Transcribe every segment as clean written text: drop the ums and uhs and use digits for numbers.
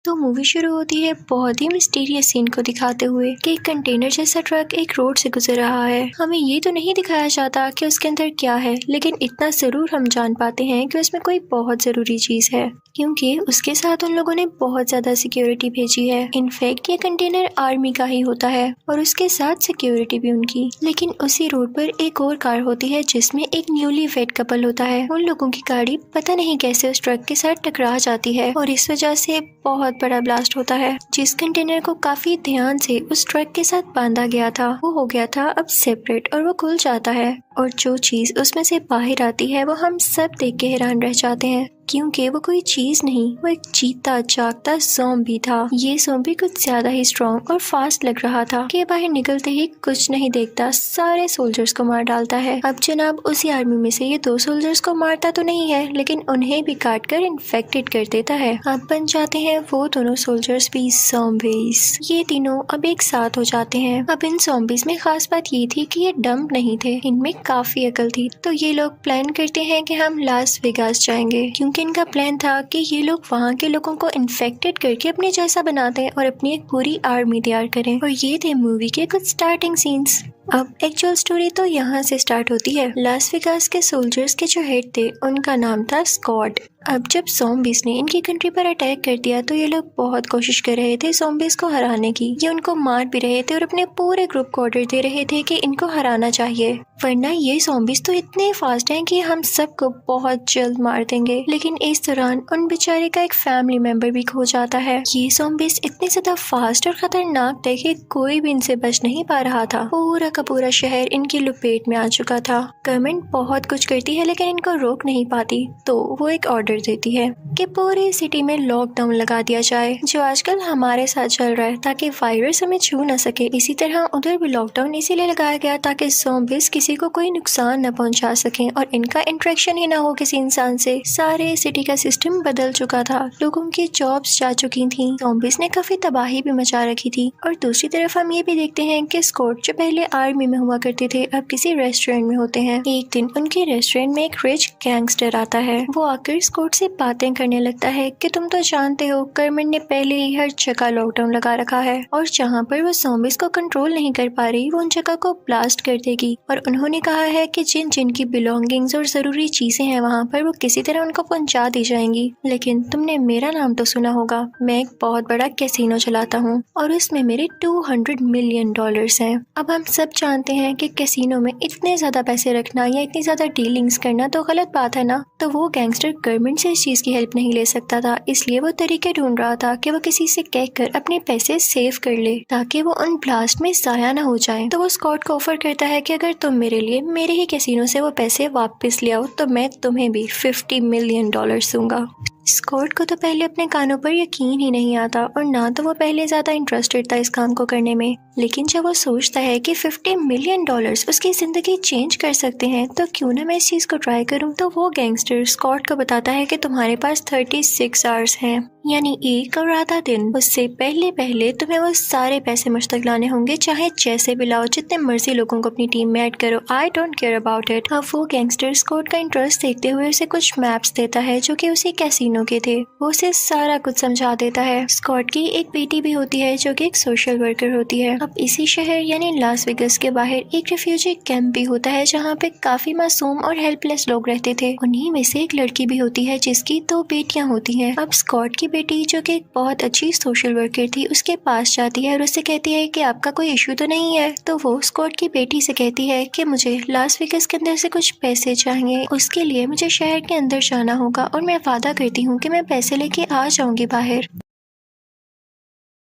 तो मूवी शुरू होती है बहुत ही मिस्टीरियस सीन को दिखाते हुए कि एक कंटेनर जैसा ट्रक एक रोड से गुजर रहा है। हमें ये तो नहीं दिखाया जाता कि उसके अंदर क्या है, लेकिन इतना जरूर हम जान पाते हैं कि उसमें कोई बहुत जरूरी चीज है, क्योंकि उसके साथ उन लोगों ने बहुत ज्यादा सिक्योरिटी भेजी है। इनफैक्ट ये कंटेनर आर्मी का ही होता है और उसके साथ सिक्योरिटी भी उनकी। लेकिन उसी रोड पर एक और कार होती है जिसमें एक न्यूली वेड कपल होता है। उन लोगों की गाड़ी पता नहीं कैसे उस ट्रक के साथ टकरा जाती है और इस वजह से बहुत बड़ा ब्लास्ट होता है। जिस कंटेनर को काफी ध्यान से उस ट्रक के साथ बांधा गया था वो हो गया था अब सेपरेट और वो खुल जाता है, और जो चीज उसमें से बाहर आती है वो हम सब देख के हैरान रह जाते हैं, क्योंकि वो कोई चीज नहीं, वो एक जीता जागता ज़ॉम्बी था। ये ज़ॉम्बी कुछ ज्यादा ही स्ट्रॉन्ग और फास्ट लग रहा था कि बाहर निकलते ही कुछ नहीं देखता, सारे सोल्जर्स को मार डालता है। अब जनाब उसी आर्मी में से ये 2 सोल्जर्स को मारता तो नहीं है, लेकिन उन्हें भी काट कर इन्फेक्टेड कर देता है। अब बन जाते हैं वो दोनों सोल्जर्स भी ज़ॉम्बीज। ये तीनों अब एक साथ हो जाते हैं। अब इन ज़ॉम्बीज में खास बात ये थी कि ये डम्ब नहीं थे, इनमें काफी अकल थी। तो ये लोग प्लान करते हैं कि हम लास वेगास जाएंगे, क्योंकि इनका प्लान था कि ये लोग वहाँ के लोगों को इन्फेक्टेड करके अपने जैसा बनाते हैं और अपनी एक पूरी आर्मी तैयार करें। और ये थे मूवी के कुछ स्टार्टिंग सीन्स। अब एक्चुअल स्टोरी तो यहाँ से स्टार्ट होती है। लास वेगास के सोल्जर्स के जो हेड थे उनका नाम था स्कॉट। अब जब ज़ॉम्बीज ने इनकी कंट्री पर अटैक कर दिया तो ये लोग बहुत कोशिश कर रहे थे ज़ॉम्बीज को हराने की। ये उनको मार भी रहे थे और अपने पूरे ग्रुप को ऑर्डर दे रहे थे कि इनको हराना चाहिए, वरना ये ज़ॉम्बीज तो इतने फास्ट हैं कि हम सबको बहुत जल्द मार देंगे। लेकिन इस दौरान उन बेचारे का एक फैमिली मेंबर भी खो जाता है। ये ज़ॉम्बीज इतने ज्यादा फास्ट और खतरनाक थे कि कोई भी इनसे बच नहीं पा रहा था। पूरा का पूरा शहर इनकी लपेट में आ चुका था। गवर्नमेंट बहुत कुछ करती है लेकिन इनको रोक नहीं पाती, तो वो एक ऑर्डर देती है कि पूरी सिटी में लॉकडाउन लगा दिया जाए, जो आजकल हमारे साथ चल रहा है, ताकि वायरस हमें छू न सके। इसी तरह उधर भी लॉकडाउन इसीलिए लगाया गया ताकि ज़ॉम्बीज किसी को कोई नुकसान न पहुंचा सकें और इनका इंटरेक्शन ही ना हो किसी इंसान से। सारे सिटी का सिस्टम बदल चुका था, लोगों की जॉब्स जा चुकी थी, ज़ॉम्बीज ने काफी तबाही भी मचा रखी थी। और दूसरी तरफ हम ये भी देखते हैं कि स्कॉट जो पहले आर्मी में हुआ करते थे अब किसी रेस्टोरेंट में होते हैं। एक दिन उनके रेस्टोरेंट में एक रिच गैंगस्टर आता है। वो आकर स्कॉट से बातें करने लगता है कि तुम तो जानते हो गवर्नमेंट ने पहले ही हर जगह लॉकडाउन लगा रखा है और जहाँ पर वो ज़ॉम्बीज को कंट्रोल नहीं कर पा रही वो उन जगह को ब्लास्ट कर देगी। और उन्होंने कहा है कि जिन जिनकी बिलोंगिंग्स और जरूरी चीजें हैं वहाँ पर वो किसी तरह उनको पहुँचा दी जाएंगी। लेकिन तुमने मेरा नाम तो सुना होगा, मैं एक बहुत बड़ा कैसीनो चलाता हूँ और उसमें मेरे $200 मिलियन हैं। अब हम सब जानते हैं कि कैसीनो में इतने ज्यादा पैसे रखना या इतनी ज्यादा डीलिंग्स करना तो गलत बात है ना। तो वो गैंगस्टर गवर्नमेंट से इस चीज की हेल्प नहीं ले सकता था, इसलिए वो तरीके ढूंढ रहा था कि वो किसी से कहकर अपने पैसे सेव कर ले ताकि वो उन ब्लास्ट में जाया ना हो जाए। तो वो स्कॉट को ऑफर करता है कि अगर तुम मेरे लिए मेरे ही कैसीनो से वो पैसे वापस ले आओ तो मैं तुम्हें भी $50 मिलियन दूंगा। स्कॉट को तो पहले अपने कानों पर यकीन ही नहीं आता और ना तो वो पहले ज्यादा इंटरेस्टेड था इस काम को करने में। लेकिन जब वो सोचता है कि $50 मिलियन उसकी जिंदगी चेंज कर सकते हैं तो क्यों ना मैं इस चीज को ट्राई करूं। तो वो गैंगस्टर स्कॉट को बताता है कि तुम्हारे पास 36 आवर्स हैं, यानी 1 और आधा दिन। उससे पहले पहले तुम्हें वो सारे पैसे मुझ तक लाने होंगे, चाहे जैसे भी लाओ, जितने मर्जी लोगों को अपनी टीम में ऐड करो, I don't care about it. अब वो गैंगस्टर स्कॉट का इंटरेस्ट देखते हुए उसे कुछ मैप्स देता है जो कि उसी कैसीनो के थे। वो उसे सारा कुछ समझा देता है। स्कॉट की एक बेटी भी होती है जो कि एक सोशल वर्कर होती है। अब इसी शहर यानी लास वेगास के बाहर एक रिफ्यूजी कैंप भी होता है जहाँ पे काफी मासूम और हेल्पलेस लोग रहते थे। उन्हीं में से एक लड़की भी होती है जिसकी 2 बेटियां होती हैं। अब स्कॉट की बेटी जो कि एक बहुत अच्छी सोशल वर्कर थी उसके पास जाती है और उससे कहती है कि आपका कोई इशू तो नहीं है। तो वो स्कॉट की बेटी से कहती है कि मुझे लास वेगास के अंदर से कुछ पैसे चाहिए, उसके लिए मुझे शहर के अंदर जाना होगा और मैं वादा करती हूँ कि मैं पैसे लेके आ जाऊंगी बाहर।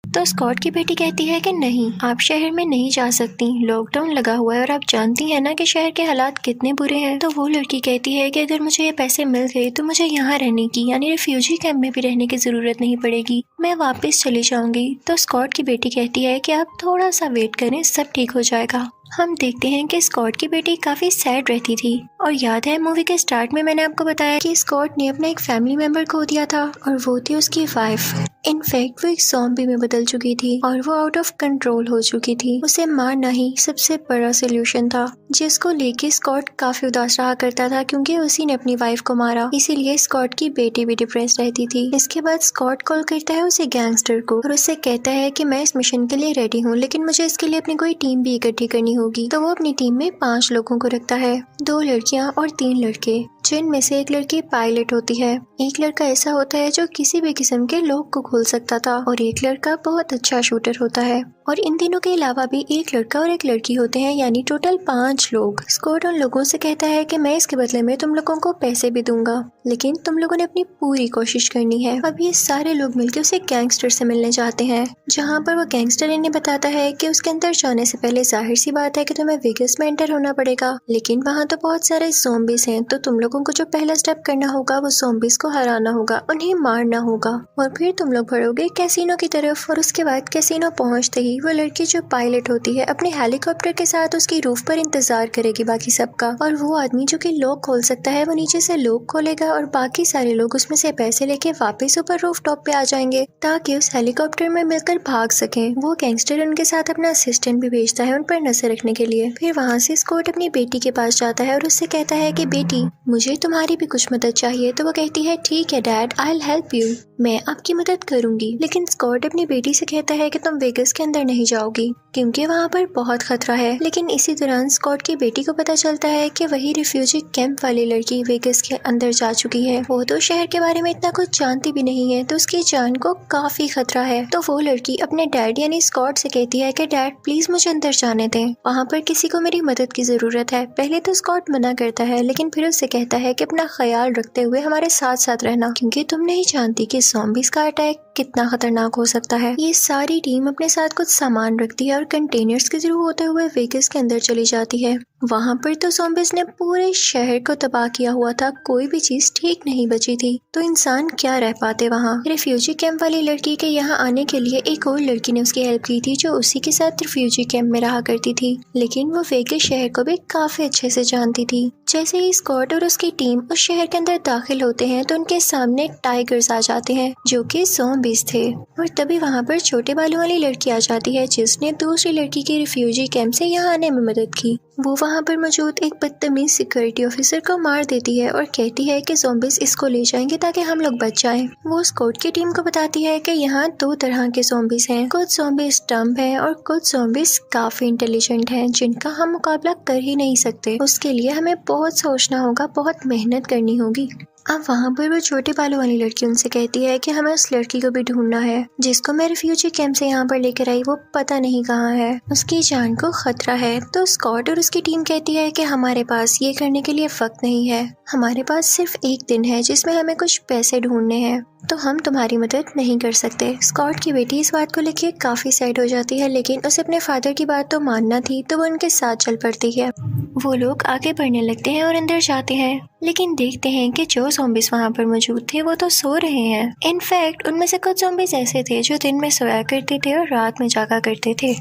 तो स्कॉट की बेटी कहती है कि नहीं, आप शहर में नहीं जा सकती, लॉकडाउन लगा हुआ है और आप जानती हैं ना कि शहर के हालात कितने बुरे हैं। तो वो लड़की कहती है कि अगर मुझे ये पैसे मिल गए तो मुझे यहाँ रहने की यानी रिफ्यूजी कैंप में भी रहने की जरूरत नहीं पड़ेगी, मैं वापस चली जाऊंगी। तो स्कॉट की बेटी कहती है कि आप थोड़ा सा वेट करें, सब ठीक हो जाएगा। हम देखते हैं कि स्कॉट की बेटी काफी सैड रहती थी और याद है मूवी के स्टार्ट में मैंने आपको बताया कि स्कॉट ने अपना एक फैमिली मेंबर खो दिया था और वो थी उसकी वाइफ। इनफैक्ट वो एक ज़ॉम्बी में बदल चुकी थी और वो आउट ऑफ कंट्रोल हो चुकी थी। उसे मारना ही सबसे बड़ा सोल्यूशन था, जिसको लेके स्कॉट काफी उदास रहा करता था क्योंकि उसी ने अपनी वाइफ को मारा। इसीलिए स्कॉट की बेटी भी डिप्रेस रहती थी। इसके बाद स्कॉट कॉल करता है उसे गैंगस्टर को और उससे कहता है कि मैं इस मिशन के लिए रेडी हूँ, लेकिन मुझे इसके लिए अपनी कोई टीम भी इकट्ठी करनी होगी। तो वो अपनी टीम में 5 लोगों को रखता है, 2 लड़कियां और 3 लड़के, जिनमें से एक लड़की पायलट होती है। एक लड़का ऐसा होता है जो किसी भी किस्म के लॉक को खोल सकता था और एक लड़का बहुत अच्छा शूटर होता है। और इन तीनों के अलावा भी एक लड़का और एक लड़की होते हैं, यानी टोटल 5 लोग। स्कॉट उन लोगों से कहता है कि मैं इसके बदले में तुम लोगों को पैसे भी दूंगा, लेकिन तुम लोगों ने अपनी पूरी कोशिश करनी है। अब ये सारे लोग मिलकर उसे गैंगस्टर से मिलने जाते हैं, जहाँ पर वो गैंगस्टर इन्हें बताता है कि उसके अंदर जाने से पहले जाहिर सी बात है कि तुम्हें वेगस में एंटर होना पड़ेगा, लेकिन वहाँ तो बहुत सारे ज़ॉम्बीज हैं, तो तुम लोगों को जो पहला स्टेप करना होगा वो ज़ॉम्बीज को हराना होगा, उन्हें मारना होगा और फिर तुम लोग बढ़ोगे कैसीनो की तरफ। और उसके बाद कैसीनो पहुँचते ही वो लड़की जो पायलट होती है अपने हेलीकॉप्टर के साथ उसकी रूफ पर इंतजार करेगी बाकी सबका, और वो आदमी जो कि लॉक खोल सकता है वो नीचे से लॉक खोलेगा और बाकी सारे लोग उसमें से पैसे लेके वापस ऊपर रूफ टॉप पे आ जाएंगे ताकि उस हेलीकॉप्टर में मिलकर भाग सकें। वो गैंगस्टर उनके साथ अपना असिस्टेंट भी भेजता है उन पर नजर रखने के लिए। फिर वहाँ से स्कॉट अपनी बेटी के पास जाता है और उससे कहता है कि बेटी, मुझे तुम्हारी भी कुछ मदद चाहिए। तो वो कहती है ठीक है dad, I will help you, मैं आपकी मदद करूंगी। लेकिन स्कॉट अपनी बेटी से कहता है कि तुम वेगस के अंदर नहीं जाओगी क्योंकि वहाँ पर बहुत खतरा है। लेकिन इसी दौरान स्कॉट की बेटी को पता चलता है कि वही रिफ्यूजी कैंप वाली लड़की वेगस के अंदर जा चुकी है। वो तो शहर के बारे में इतना कुछ जानती भी नहीं है, तो उसकी जान को काफी खतरा है। तो वो लड़की अपने डैड यानी स्कॉट से कहती है कि डैड प्लीज मुझे अंदर जाने दें, वहाँ पर किसी को मेरी मदद की जरूरत है। पहले तो स्कॉट मना करता है, लेकिन फिर उससे कहता है कि अपना ख्याल रखते हुए हमारे साथ साथ रहना, क्योंकि तुम नहीं जानती कि ज़ॉम्बीज का अटैक कितना खतरनाक हो सकता है। ये सारी टीम अपने साथ कुछ सामान रखती है और कंटेनर्स के थ्रू होते हुए वेगस के अंदर चली जाती है। वहाँ पर तो ज़ॉम्बीज ने पूरे शहर को तबाह किया हुआ था, कोई भी चीज ठीक नहीं बची थी, तो इंसान क्या रह पाते वहाँ। रिफ्यूजी कैंप वाली लड़की के यहाँ आने के लिए एक और लड़की ने उसकी हेल्प की थी जो उसी के साथ रिफ्यूजी कैंप में रहा करती थी, लेकिन वो वेगस शहर को भी काफी अच्छे से जानती थी। जैसे ही स्कॉट और उसकी टीम उस शहर के अंदर दाखिल होते हैं तो उनके सामने टाइगर्स आ जाते हैं जो कि ज़ॉम्बीज थे, और तभी वहाँ पर छोटे बालों वाली लड़की आ जाती है जिसने दूसरी लड़की की रिफ्यूजी कैंप से यहाँ आने में मदद की। वो वहाँ पर मौजूद एक बदतमीज सिक्योरिटी ऑफिसर को मार देती है और कहती है कि ज़ॉम्बीज इसको ले जाएंगे ताकि हम लोग बच जाएं। वो स्कॉट की टीम को बताती है कि यहाँ 2 तरह के ज़ॉम्बीज हैं, कुछ ज़ॉम्बीज डम्ब हैं और कुछ ज़ॉम्बीज काफी इंटेलिजेंट हैं जिनका हम मुकाबला कर ही नहीं सकते। उसके लिए हमें बहुत सोचना होगा, बहुत मेहनत करनी होगी। अब वहाँ पर वो छोटे बालों वाली लड़की उनसे कहती है कि हमें उस लड़की को भी ढूंढना है जिसको मैं रिफ्यूजी कैंप से यहाँ पर लेकर आई, वो पता नहीं कहाँ है, उसकी जान को खतरा है। तो स्कॉट और उसकी टीम कहती है कि हमारे पास ये करने के लिए वक्त नहीं है, हमारे पास सिर्फ 1 दिन है जिसमें हमें कुछ पैसे ढूंढने हैं, तो हम तुम्हारी मदद नहीं कर सकते। स्कॉट की बेटी इस बात को लेकर काफी सैड हो जाती है, लेकिन उसे अपने फादर की बात तो मानना थी, तो वो उनके साथ चल पड़ती है। वो लोग आगे बढ़ने लगते हैं और अंदर जाते हैं, लेकिन देखते हैं कि जो ज़ॉम्बीज वहाँ पर मौजूद थे वो तो सो रहे हैं। इनफैक्ट उनमें से कुछ ज़ॉम्बीज ऐसे थे जो दिन में सोया करते थे और रात में जागा करते थे।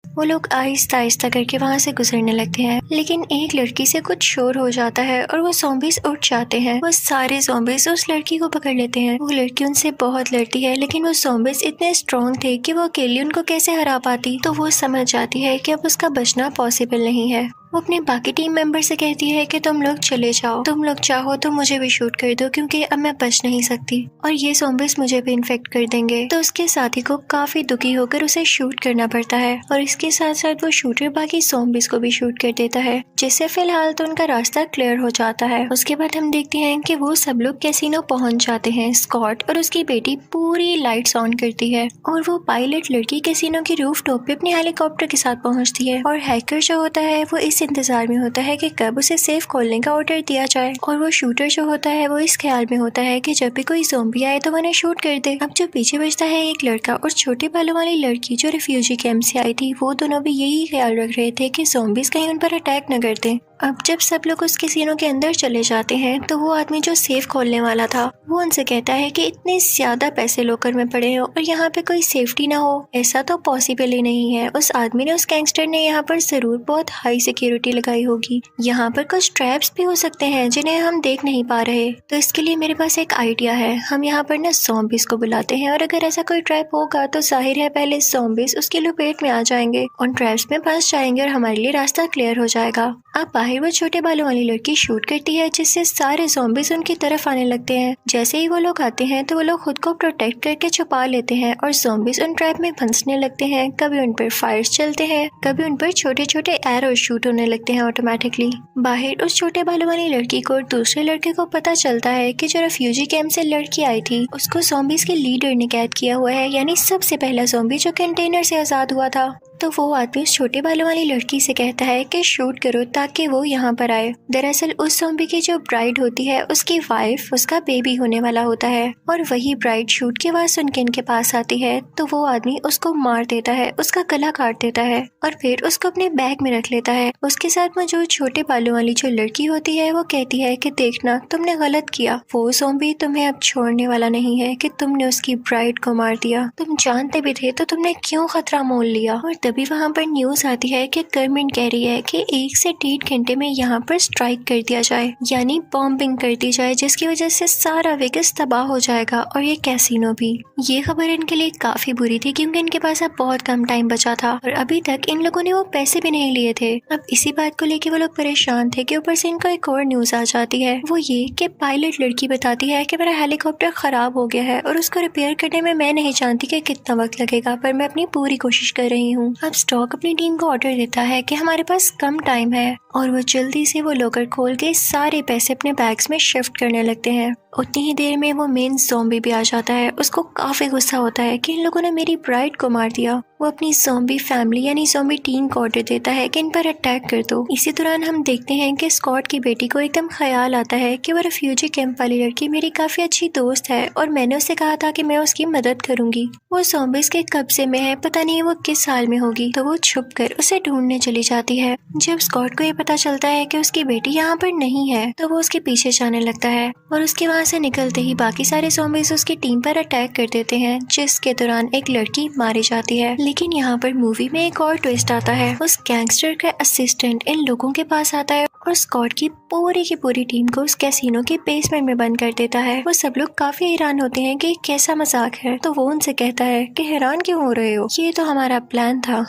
वो लोग आहिस्ता आहिस्ता करके वहाँ से गुजरने लगते हैं, लेकिन एक लड़की से कुछ शोर हो जाता है और वो ज़ॉम्बीज उठ जाते हैं। वो सारे ज़ॉम्बीज उस लड़की को पकड़ लेते हैं। वो लड़की उनसे बहुत लड़ती है, लेकिन वो ज़ॉम्बीज इतने स्ट्रॉन्ग थे कि वो अकेली उनको कैसे हरा पाती। तो वो समझ जाती है कि अब उसका बचना पॉसिबल नहीं है। वो अपने बाकी टीम मेंबर से कहती है कि तुम लोग चले जाओ, तुम लोग चाहो तो मुझे भी शूट कर दो क्योंकि अब मैं बच नहीं सकती और ये ज़ॉम्बीज मुझे भी इन्फेक्ट कर देंगे। तो उसके साथी को काफी दुखी होकर उसे शूट करना पड़ता है और इसके साथ साथ वो शूटर बाकी ज़ॉम्बीज को भी शूट कर देता है, जिससे फिलहाल तो उनका रास्ता क्लियर हो जाता है। उसके बाद हम देखते हैं कि वो सब लोग कैसीनो पहुंच जाते हैं। स्कॉट और उसकी बेटी पूरी लाइट्स ऑन करती है और वो पायलट लड़की कैसीनो की रूफ टॉप पे अपने हेलीकॉप्टर के साथ पहुंचती है, और हैकर जो होता है वो इस इंतजार में होता है कि कब उसे सेफ खोलने का ऑर्डर दिया जाए, और वो शूटर जो होता है वो इस ख्याल में होता है कि जब भी कोई ज़ॉम्बी आए तो उन्हें शूट कर दे। अब जो पीछे बचता है एक लड़का और छोटे बालों वाली लड़की जो रिफ्यूजी कैंप से आई थी, वो दोनों भी यही ख्याल रख रहे थे कि ज़ॉम्बीज कहीं उन पर अटैक न कर दें। अब जब सब लोग उस कैसीनो के अंदर चले जाते हैं तो वो आदमी जो सेफ खोलने वाला था वो उनसे कहता है कि इतने ज्यादा पैसे लॉकर में पड़े हो और यहाँ पे कोई सेफ्टी ना हो, ऐसा तो पॉसिबल ही नहीं है। उस आदमी ने, उस गैंगस्टर ने यहाँ पर जरूर बहुत हाई सिक्योरिटी लगाई होगी, यहाँ पर कुछ ट्रैप्स भी हो सकते हैं जिन्हें हम देख नहीं पा रहे। तो इसके लिए मेरे पास एक आइडिया है, हम यहाँ पर ना ज़ॉम्बीज को बुलाते हैं और अगर ऐसा कोई ट्रैप होगा तो जाहिर है पहले ज़ॉम्बीज उसके लपेट में आ जाएंगे, उन ट्रैप्स में फंस जाएंगे और हमारे लिए रास्ता क्लियर हो जाएगा। अब बाहर वो छोटे बालों वाली लड़की शूट करती है जिससे सारे ज़ॉम्बीज उनकी तरफ आने लगते हैं। जैसे ही वो लोग आते हैं तो वो लोग खुद को प्रोटेक्ट करके छुपा लेते हैं और ज़ॉम्बीज उन ट्रैप में फंसने लगते हैं। कभी उन पर फायर्स चलते हैं, कभी उन पर छोटे छोटे एरो शूट होने लगते हैं ऑटोमेटिकली। बाहर उस छोटे बालों वाली लड़की को दूसरे लड़के को पता चलता है कि जो रेफ्यूजी कैंप से लड़की आई थी उसको ज़ॉम्बीज के लीडर ने कैद किया हुआ है, यानी सबसे पहला ज़ॉम्बी जो कंटेनर से आजाद हुआ था। तो वो आदमी उस छोटे बालों वाली लड़की से कहता है कि शूट करो ताकि वो यहाँ पर आए। दरअसल उस ज़ॉम्बी की जो ब्राइड होती है उसकी वाइफ, उसका बेबी होने वाला होता है और वही ब्राइड शूट की आवाज सुन के इनके पास आती है। तो वो आदमी उसको मार देता है, उसका गला काट देता है और फिर उसको अपने बैग में रख लेता है। उसके साथ में जो छोटे बालों वाली जो लड़की होती है वो कहती है कि देखना तुमने गलत किया, वो ज़ॉम्बी तुम्हें अब छोड़ने वाला नहीं है कि तुमने उसकी ब्राइड को मार दिया, तुम जानते भी थे तो तुमने क्यों खतरा मोल लिया। और तभी वहाँ पर न्यूज आती है कि गवर्नमेंट कह रही है कि 1 से 1.5 घंटे में यहाँ पर स्ट्राइक कर दिया जाए, यानी बॉम्बिंग कर दी जाए, जिसकी वजह से सारा वेगास तबाह हो जाएगा और ये कैसीनो भी। ये खबर इनके लिए काफी बुरी थी क्योंकि इनके पास अब बहुत कम टाइम बचा था और अभी तक इन लोगों ने वो पैसे भी नहीं लिए थे। अब इसी बात को लेकर वो लोग परेशान थे कि ऊपर से इनको एक और न्यूज आ जाती है, वो ये कि पायलट लड़की बताती है कि मेरा हेलीकॉप्टर खराब हो गया है और उसको रिपेयर करने में मैं नहीं जानती कि कितना वक्त लगेगा, पर मैं अपनी पूरी कोशिश कर रही हूँ। अब स्टॉक अपनी टीम को ऑर्डर देता है कि हमारे पास कम टाइम है और वो जल्दी से वो लॉकर खोल के सारे पैसे अपने बैग्स में शिफ्ट करने लगते हैं। उतनी ही देर में वो मेन ज़ॉम्बी भी आ जाता है। उसको काफी गुस्सा होता है कि इन लोगों ने मेरी ब्राइड को मार दिया। वो अपनी ज़ॉम्बी फैमिली यानी ज़ॉम्बी टीम को ऑर्डर देता है कि इन पर अटैक कर दो। इसी दौरान हम देखते हैं कि स्कॉट की बेटी को एकदम ख्याल आता है कि वो रेफ्यूजी कैंप वाली लड़की मेरी काफी अच्छी दोस्त है और मैंने उससे कहा था कि मैं उसकी मदद करूंगी। वो ज़ॉम्बीज के कब्जे में है, पता नहीं वो किस हाल में होगी, तो वो छुप कर उसे ढूंढने चली जाती है। जब स्कॉट को ये पता चलता है कि उसकी बेटी यहाँ पर नहीं है तो वो उसके पीछे जाने लगता है और उसके वहाँ से निकलते ही बाकी सारे ज़ॉम्बीज उसकी टीम पर अटैक कर देते हैं, जिसके दौरान एक लड़की मारी जाती है। लेकिन यहाँ पर मूवी में एक और ट्विस्ट आता है। उस गैंगस्टर का असिस्टेंट इन लोगों के पास आता है और स्कॉट की पूरी टीम को उस कैसीनो के बेसमेंट में बंद कर देता है। वो सब लोग काफी हैरान होते हैं कि कैसा मजाक है, तो वो उनसे कहता है कि हैरान क्यों हो रहे हो, ये तो हमारा प्लान था।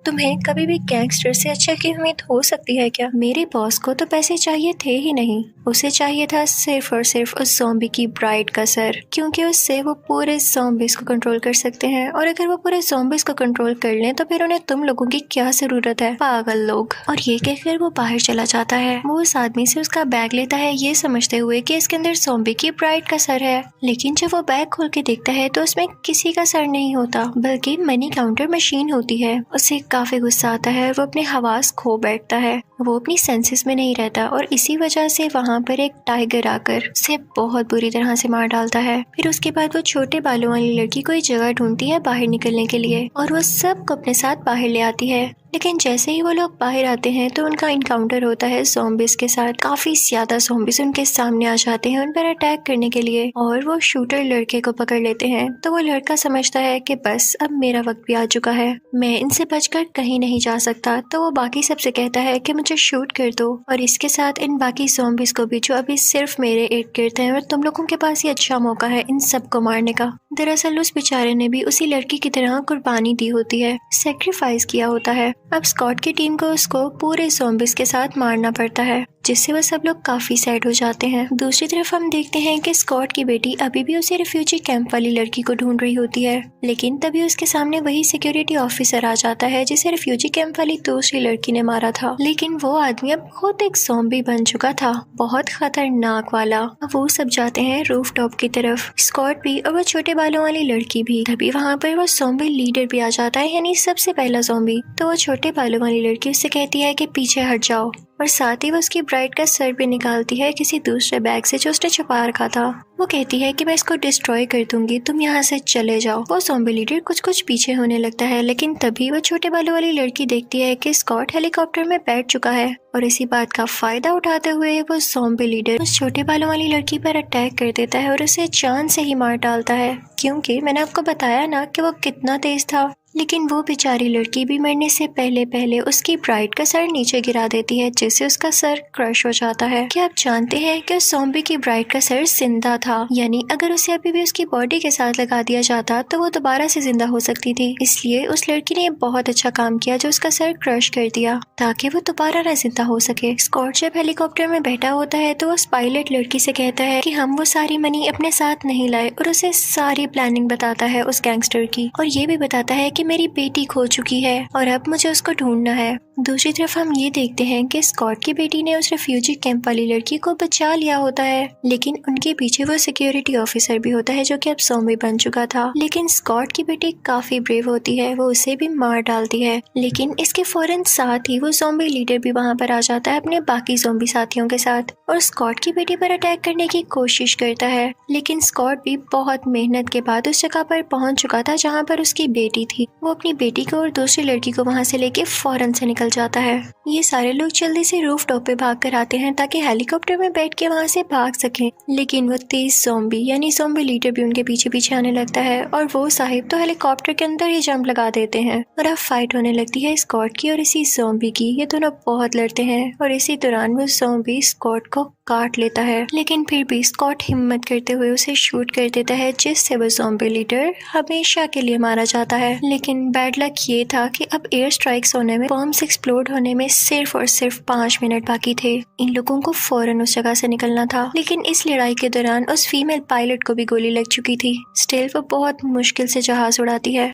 तुम्हें कभी भी गैंगस्टर से अच्छे की उम्मीद हो सकती है क्या? मेरे बॉस को तो पैसे चाहिए थे ही नहीं, उसे चाहिए था सिर्फ और सिर्फ उस ज़ॉम्बी की ब्राइड का सर, क्योंकि उससे वो पूरे ज़ॉम्बीज को कंट्रोल कर सकते हैं और अगर वो पूरे ज़ॉम्बीज को कंट्रोल कर लें तो फिर उन्हें तुम लोगों की क्या जरूरत है, पागल लोग। और ये कहकर वो बाहर चला जाता है। वो उस आदमी से उसका बैग लेता है ये समझते हुए कि इसके अंदर ज़ॉम्बी की ब्राइड का सर है, लेकिन जब वो बैग खोल के देखता है तो उसमें किसी का सर नहीं होता बल्कि मनी काउंटर मशीन होती है। उसे काफी गुस्सा आता है, वो अपने हवास खो बैठता है, वो अपनी सेंसेस में नहीं रहता और इसी वजह से वहाँ पर एक टाइगर आकर उसे बहुत बुरी तरह से मार डालता है। फिर उसके बाद वो छोटे बालों वाली लड़की कोई जगह ढूंढती है बाहर निकलने के लिए और वो सबको अपने साथ बाहर ले आती है। लेकिन जैसे ही वो लोग बाहर आते हैं तो उनका इनकाउंटर होता है ज़ॉम्बीज के साथ। काफी ज्यादा ज़ॉम्बीज उनके सामने आ जाते हैं उन पर अटैक करने के लिए और वो शूटर लड़के को पकड़ लेते हैं। तो वो लड़का समझता है कि बस अब मेरा वक्त भी आ चुका है, मैं इनसे बचकर कहीं नहीं जा सकता। तो वो बाकी सबसे कहता है कि मुझे शूट कर दो और इसके साथ इन बाकी ज़ॉम्बीज को भी जो अभी सिर्फ मेरे इर्द गिर्द हैं और तुम लोगों के पास ये अच्छा मौका है इन सबको मारने का। दरअसल उस बेचारे ने भी उसी लड़की की तरह कुर्बानी दी होती है, सेक्रीफाइस किया होता है। अब स्कॉट की टीम को उसको पूरे ज़ॉम्बीज के साथ मारना पड़ता है, जिससे वो सब लोग काफी सैड हो जाते हैं। दूसरी तरफ हम देखते हैं कि स्कॉट की बेटी अभी भी उसी रिफ्यूजी कैंप वाली लड़की को ढूंढ रही होती है, लेकिन तभी उसके सामने वही सिक्योरिटी ऑफिसर आ जाता है जिसे रिफ्यूजी कैंप वाली दूसरी लड़की ने मारा था। लेकिन वो आदमी अब खुद एक ज़ॉम्बी बन चुका था, बहुत खतरनाक वाला। वो सब जाते हैं रूफ टॉप की तरफ, स्कॉट भी और वो छोटे बालों वाली लड़की भी। तभी वहाँ पर वो ज़ॉम्बी लीडर भी आ जाता है, यानी सबसे पहला ज़ॉम्बी। तो वो छोटे बालों वाली लड़की उससे कहती है कि पीछे हट जाओ और साथ ही वो उसकी ब्राइड का सर भी निकालती है किसी दूसरे बैग से जो उसने छुपा रखा था। वो कहती है कि मैं इसको डिस्ट्रॉय कर दूंगी, तुम यहाँ से चले जाओ। वो ज़ॉम्बी लीडर कुछ पीछे होने लगता है, लेकिन तभी वो छोटे बालों वाली लड़की देखती है कि स्कॉट हेलीकॉप्टर में बैठ चुका है और इसी बात का फायदा उठाते हुए वो ज़ॉम्बी लीडर उस छोटे बालों वाली लड़की पर अटैक कर देता है और उसे जान से ही मार डालता है, क्योंकि मैंने आपको बताया ना कि वो कितना तेज था। लेकिन वो बेचारी लड़की भी मरने से पहले उसकी ब्राइड का सर नीचे गिरा देती है, जिससे उसका सर क्रश हो जाता है। क्या आप जानते हैं कि उस ज़ॉम्बी की ब्राइड का सर जिंदा था, यानी अगर उसे अभी भी उसकी बॉडी के साथ लगा दिया जाता तो वो दोबारा से जिंदा हो सकती थी। इसलिए उस लड़की ने बहुत अच्छा काम किया जो उसका सर क्रश कर दिया ताकि वो दोबारा न जिंदा हो सके। स्कॉट जब हेलीकॉप्टर में बैठा होता है तो उस पायलट लड़की से कहता है कि हम वो सारी मनी अपने साथ नहीं लाए, और उसे सारी प्लानिंग बताता है उस गैंगस्टर की, और ये भी बताता है कि मेरी बेटी खो चुकी है और अब मुझे उसको ढूंढना है। दूसरी तरफ हम ये देखते हैं कि स्कॉट की बेटी ने उस रेफ्यूजी कैंप वाली लड़की को बचा लिया होता है, लेकिन उनके पीछे वो सिक्योरिटी ऑफिसर भी होता है जो कि अब ज़ॉम्बी बन चुका था। लेकिन स्कॉट की बेटी काफी ब्रेव होती है, वो उसे भी मार डालती है। लेकिन इसके फौरन साथ ही वो ज़ॉम्बी लीडर भी वहाँ पर आ जाता है अपने बाकी ज़ॉम्बी साथियों के साथ और स्कॉट की बेटी पर अटैक करने की कोशिश करता है। लेकिन स्कॉट भी बहुत मेहनत के बाद उस जगह पर पहुंच चुका था जहाँ पर उसकी बेटी थी। वो अपनी बेटी को और दूसरी लड़की को वहाँ से लेके फौरन से निकल जाता है। ये सारे लोग जल्दी से रूफ टॉप पे भाग कर आते हैं ताकि हेलीकॉप्टर में बैठ के वहाँ से भाग सकें, लेकिन वो तेज ज़ॉम्बी यानी ज़ॉम्बी लीडर भी उनके पीछे पीछे आने लगता है और वो साहिब तो हेलीकॉप्टर के अंदर ही जंप लगा देते हैं और अब फाइट होने लगती है स्कॉट की और इसी ज़ॉम्बी की। ये दोनों बहुत लड़ते हैं और इसी दौरान वो ज़ॉम्बी स्कॉट को काट लेता है, लेकिन फिर भी स्कॉट हिम्मत करते हुए उसे शूट कर देता है, जिससे वो ज़ॉम्बी लीडर हमेशा के लिए मारा जाता है। लेकिन बैड लक ये था कि अब एयर स्ट्राइक्स होने में, बॉम्ब्स एक्सप्लोड होने में सिर्फ और सिर्फ 5 मिनट बाकी थे। इन लोगों को फौरन उस जगह से निकलना था, लेकिन इस लड़ाई के दौरान उस फीमेल पायलट को भी गोली लग चुकी थी। स्टिल वो बहुत मुश्किल से जहाज उड़ाती है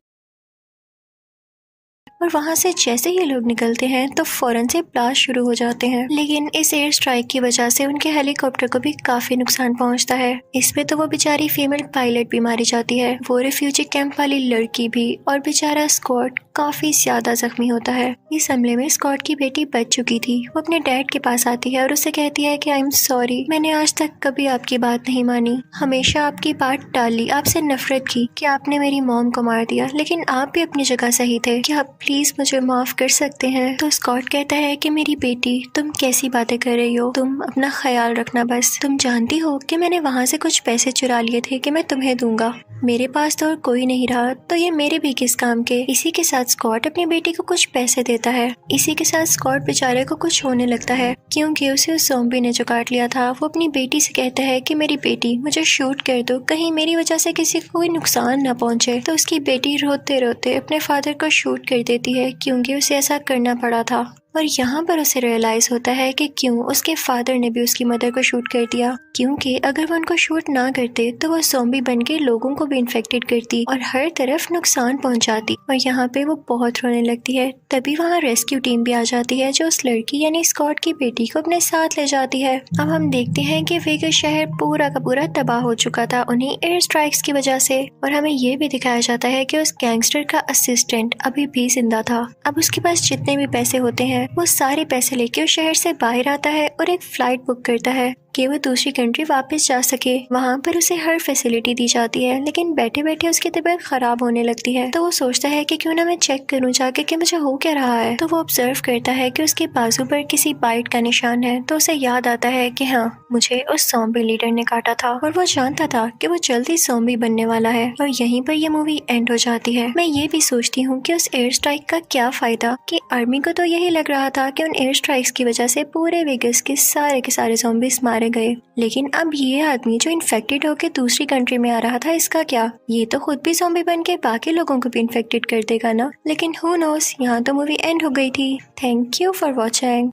और वहाँ से जैसे ही लोग निकलते हैं तो फौरन से ब्लास्ट शुरू हो जाते हैं। लेकिन इस एयर स्ट्राइक की वजह से उनके हेलीकॉप्टर को भी काफी नुकसान पहुँचता है। इसमें तो वो बेचारी फीमेल पायलट भी मारी जाती है, वो रेफ्यूजी कैंप वाली लड़की भी, और बेचारा स्कॉट काफी ज्यादा जख्मी होता है। इस हमले में स्कॉट की बेटी बच चुकी थी। वो अपने डैड के पास आती है और उसे कहती है कि आई एम सॉरी, मैंने आज तक कभी आपकी बात नहीं मानी, हमेशा आपकी बात टाली, आपसे नफरत की कि आपने मेरी मॉम को मार दिया, लेकिन आप भी अपनी जगह सही थे, क्या आप प्लीज मुझे माफ कर सकते हैं। तो स्कॉट कहता है कि मेरी बेटी, तुम कैसी बातें कर रही हो, तुम अपना ख्याल रखना बस, तुम जानती हो कि मैंने वहाँ से कुछ पैसे चुरा लिए थे कि मैं तुम्हें दूंगा, मेरे पास तो और कोई नहीं रहा, तो ये मेरे भी किस काम के। इसी के साथ स्कॉट अपनी बेटी को कुछ पैसे देता है। इसी के साथ स्कॉट बेचारे को कुछ होने लगता है क्योंकि उसे उस ज़ॉम्बी ने जो काट लिया था। वो अपनी बेटी से कहता है कि मेरी बेटी, मुझे शूट कर दो, कहीं मेरी वजह से किसी को कोई नुकसान न पहुंचे। तो उसकी बेटी रोते रोते अपने फादर को शूट कर देती है क्योंकि उसे ऐसा करना पड़ा था। और यहाँ पर उसे रियलाइज होता है कि क्यों उसके फादर ने भी उसकी मदर को शूट कर दिया, क्योंकि अगर वो उनको शूट ना करते तो वो ज़ॉम्बी बनके लोगों को भी इन्फेक्टेड करती और हर तरफ नुकसान पहुंचाती। और यहाँ पे वो बहुत रोने लगती है। तभी वहाँ रेस्क्यू टीम भी आ जाती है जो उस लड़की यानी स्कॉट की बेटी को अपने साथ ले जाती है। अब हम देखते हैं कि वेगस शहर पूरा का पूरा तबाह हो चुका था उन्हीं एयर स्ट्राइक्स की वजह से, और हमें ये भी दिखाया जाता है कि उस गैंगस्टर का असिस्टेंट अभी भी जिंदा था। अब उसके पास जितने भी पैसे होते हैं वो सारे पैसे लेके उस शहर से बाहर आता है और एक फ्लाइट बुक करता है कि वो दूसरी कंट्री वापस जा सके। वहाँ पर उसे हर फैसिलिटी दी जाती है, लेकिन बैठे बैठे उसकी तबीयत खराब होने लगती है। तो वो सोचता है कि क्यों ना मैं चेक करूँ जाके कि मुझे हो क्या रहा है। तो वो ऑब्जर्व करता है कि उसके बाजू पर किसी बाइट का निशान है। तो उसे याद आता है कि हाँ, मुझे उस ज़ॉम्बी लीडर ने काटा था और वो जानता था कि वो जल्दी ज़ॉम्बी बनने वाला है। और यहीं पर ये मूवी एंड हो जाती है। मैं ये भी सोचती हूँ कि उस एयर स्ट्राइक का क्या फायदा, कि आर्मी को तो यही लग रहा था कि उन एयर स्ट्राइक्स की वजह से पूरे वेगस के सारे ज़ॉम्बीज मारे गए, लेकिन अब ये आदमी जो इन्फेक्टेड होकर दूसरी कंट्री में आ रहा था, इसका क्या? ये तो खुद भी ज़ॉम्बी बन के बाकी लोगों को भी इन्फेक्टेड कर देगा ना। लेकिन हु नोस, यहाँ तो मूवी एंड हो गई थी। Thank you for watching.